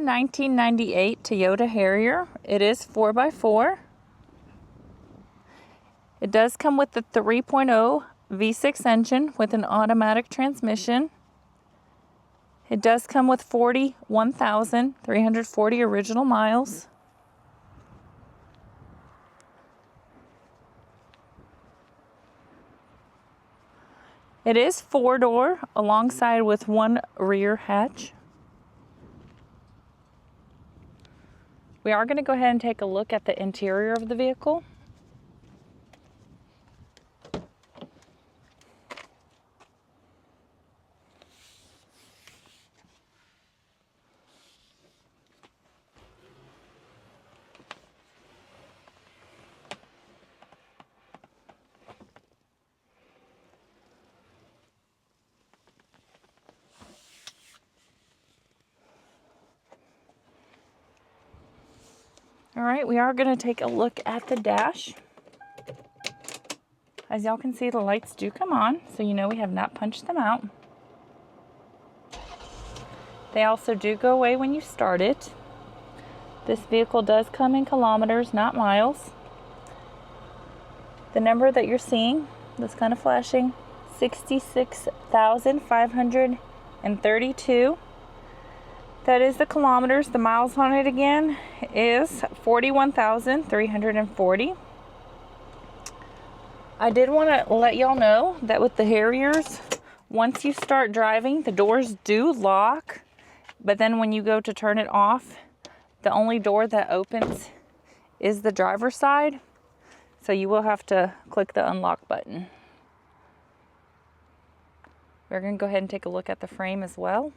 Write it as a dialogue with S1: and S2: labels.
S1: 1998 Toyota Harrier. It is 4x4. It does come with the 3.0 V6 engine with an automatic transmission. It does come with 41,340 original miles. It is 4-door alongside with one rear hatch. We are going to go ahead and take a look at the interior of the vehicle. All right, we are going to take a look at the dash. As y'all can see, the lights do come on, so you know we have not punched them out. They also do go away when you start it. This vehicle does come in kilometers, not miles. The number that you're seeing, that's kind of flashing, 66,532. That is the kilometers. The miles on it again is 41,340. I did want to let y'all know that with the Harriers, once you start driving, the doors do lock, but then when you go to turn it off, the only door that opens is the driver's side, so you will have to click the unlock button. We're going to go ahead and take a look at the frame as well.